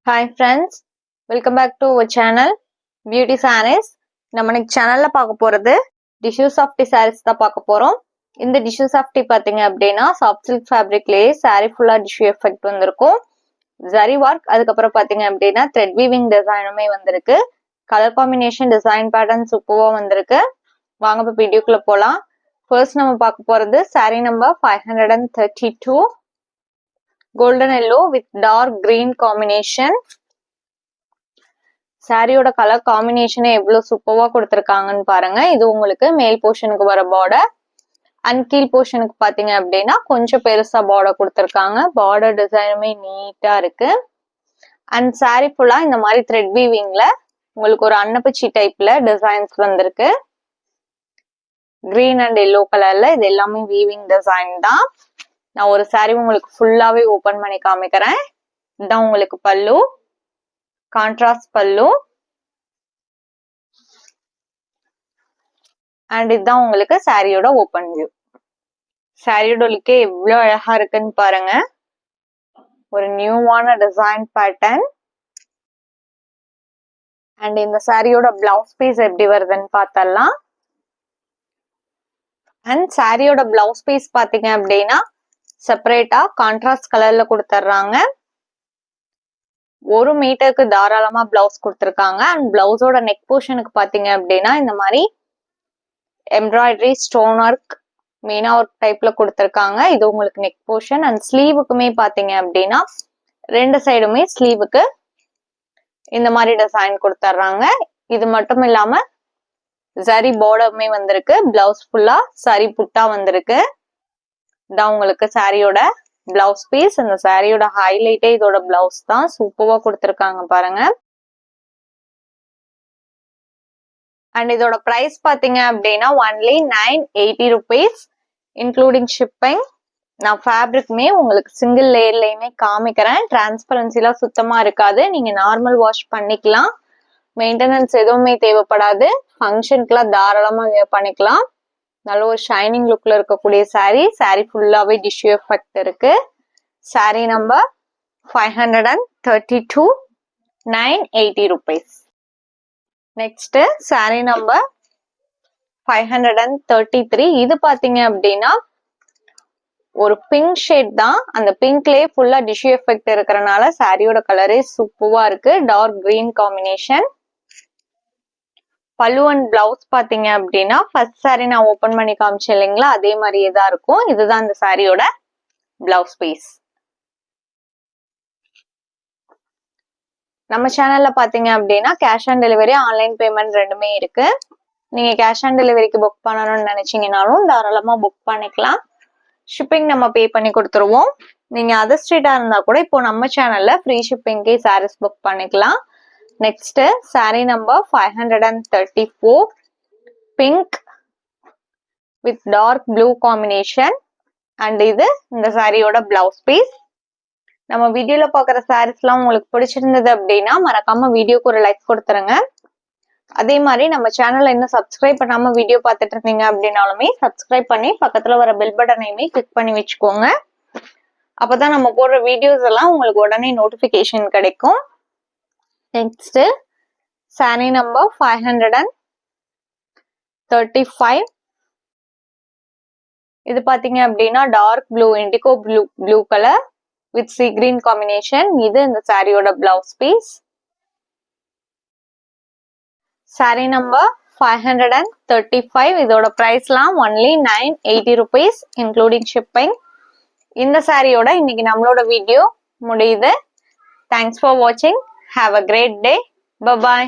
Hi friends, welcome back to our channel Beauty Sarees. நம்ம இன்னைக்கு சேனல்ல பார்க்க போறது டிஷ்யூ சாஃப்டி sarees தான் பார்க்க போறோம். இந்த டிஷ்யூ சாஃப்டி பாத்தீங்க அப்படின்னா சாஃப்ட் சில்க் ஃபேப்ரிக்லயே saree ஃபுல்லா டிஷ்யூ எஃபெக்ட் வந்திருக்கும். ஜரி ஒர்க் அதுக்கப்புறம் பாத்தீங்க அப்படின்னா த்ரெட் வீவிங் டிசைனுமே வந்திருக்கு. கலர் காம்பினேஷன் டிசைன் பேட்டர்ன் சூப்பரா வந்திருக்கு. வாங்க இப்ப வீடியோக்குள்ள போலாம். ஃபர்ஸ்ட் நம்ம பார்க்க போறது saree number 532 golden yellow with dark green combination. சாரியோட கலர் காம்பினேஷனே எவ்வளவு சூப்பரா கொடுத்திருக்காங்கன்னு பாருங்க. இது உங்களுக்கு மேல் போர்ஷனுக்கு வர பார்டர் அண்ட் கீழ் போர்ஷனுக்கு பாத்தீங்க அப்படின்னா கொஞ்சம் பெருசா பார்டர் கொடுத்திருக்காங்க. பார்டர் டிசைனுமே நீட்டா இருக்கு. அண்ட் சாரி ஃபுல்லா இந்த மாதிரி த்ரெட் வீவிங்ல உங்களுக்கு ஒரு அன்னப்பச்சி டைப்ல டிசைன்ஸ் வந்திருக்கு. கிரீன் அண்ட் எல்லோ கலர்ல இது எல்லாமே வீவிங் டிசைன் தான். நான் ஒரு சாரி உங்களுக்கு ஃபுல்லாவே ஓபன் பண்ணி காமிக்கிறேன். இதுதான் உங்களுக்கு பல்லு, கான்ட்ராஸ்ட் பல்லு அண்ட் இதுதான் உங்களுக்கு சாரியோட ஓபன் வியூ. சாரியோட லுக்கே எவ்வளவு அழகா இருக்குன்னு பாருங்க. ஒரு நியூவான டிசைன் பேட்டர்ன். அண்ட் இந்த சாரியோட பிளவுஸ் பீஸ் எப்படி வருதுன்னு பார்த்தலாம். அண்ட் சாரியோட பிளவுஸ் பீஸ் பாத்தீங்க அப்படின்னா செப்பரேட்டா கான்ட்ராஸ்ட் கலர்ல கொடுத்துட்றாங்க. 1 மீட்டருக்கு தாராளமா பிளவுஸ் கொடுத்துருக்காங்க. அண்ட் பிளவுஸோட நெக் போர்ஷனுக்கு பாத்தீங்க அப்படின்னா இந்த மாதிரி embroidery stone work Meena work டைப்ல கொடுத்துருக்காங்க. இது உங்களுக்கு நெக் போர்ஷன். அண்ட் ஸ்லீவுக்குமே பாத்தீங்க அப்படின்னா 2 சைடுமே ஸ்லீவுக்கு இந்த மாதிரி டிசைன் கொடுத்துட்றாங்க. இது மட்டும் இல்லாம சரி பார்டருமே வந்திருக்கு. பிளவுஸ் ஃபுல்லா சரி புட்டா வந்திருக்கு. இதான் உங்களுக்கு சாரியோட பிளவுஸ் பீஸ். இந்த சாரியோட ஹைலைட்டே இதோட பிளவுஸ் தான். சூப்பரா கொடுத்திருக்காங்க பாருங்க. அண்ட் இதோட பிரைஸ் பாத்தீங்க அப்படின்னா ஒன்லி 980 rupees இன்க்ளூடிங் ஷிப்பிங். நான் ஃபேப்ரிக்மே உங்களுக்கு சிங்கிள் லேயர்லயுமே காமிக்கிறேன். டிரான்ஸ்பரன்சிலாம் சுத்தமா இருக்காது. நீங்க நார்மல் வாஷ் பண்ணிக்கலாம். மெயின்டெனன்ஸ் எதுவுமே தேவைப்படாது. ஃபங்க்ஷனுக்குலாம் தாராளமா வேர் பண்ணிக்கலாம். நல்ல ஒரு ஷைனிங் லுக்ல இருக்கக்கூடிய சாரி. சாரி ஃபுல்லாவே டிஷ்யூ எஃபெக்ட் இருக்கு. Sorry number 532 980 rupees. Next sari number 533. இது பாத்தீங்க அப்படின்னா ஒரு பிங்க் ஷேட் தான். அந்த பிங்க்லயே ஃபுல்லா டிஷ்யூ எஃபெக்ட் இருக்கறனால சாரியோட கலரே சூப்பரா இருக்கு. Dark green combination. Pallu and blouse பாத்தீங்க அப்படின்னா ஃபர்ஸ்ட் சாரி நான் ஓபன் பண்ணி காமிச்சேன் இல்லைங்களா, அதே மாதிரியே தான் இருக்கும். இதுதான் இந்த சாரியோட பிளவுஸ் பீஸ். நம்ம சேனல்ல பாத்தீங்க அப்படின்னா cash on delivery online payment ரெண்டுமே இருக்கு. நீங்க கேஷ் ஆன் டெலிவரிக்கு புக் பண்ணணும்னு நினைச்சீங்கனாலும் தாராளமா புக் பண்ணிக்கலாம். ஷிப்பிங் நம்ம பே பண்ணி கொடுத்துருவோம். நீங்க அதர் ஸ்ட்ரீட்டா இருந்தா கூட இப்போ நம்ம சேனல்ல ஃப்ரீ ஷிப்பிங்கே சாரீஸ் புக் பண்ணிக்கலாம். Next sari number 534 pink with dark blue combination. And இது இந்த சாரியோட பிளவுஸ் பீஸ். நம்ம வீடியோல பாக்குற சாரீஸ்லாம் உங்களுக்கு பிடிச்சிருந்தது அப்படின்னா மறக்காம வீடியோக்கு ஒரு லைக் கொடுத்துருங்க. அதே மாதிரி நம்ம சேனல்ல இன்னும் சப்ஸ்கிரைப் பண்ணாம வீடியோ பார்த்துட்டு இருந்தீங்க அப்படின்னாலுமே சப்ஸ்கிரைப் பண்ணி பக்கத்துல வர பெல் பட்டனையுமே கிளிக் பண்ணி வச்சுக்கோங்க. அப்பதான் நம்ம போடுற வீடியோஸ் எல்லாம் உங்களுக்கு உடனே நோட்டிபிகேஷன் கிடைக்கும். Next sari number 535. இது பாத்தீங்க அப்படின்னா dark blue indigo blue colour with sea green combination. இது இந்த சாரியோட பிளவுஸ் பீஸ். Sari number 535. இதோட பிரைஸ்லாம் ஒன்லி 980 rupees இன்க்ளூடிங் ஷிப்பிங். இந்த சாரியோட இன்னைக்கு நம்மளோட வீடியோ முடியுது. தேங்க்ஸ் ஃபார் வாட்சிங். Have a great day. Bye bye.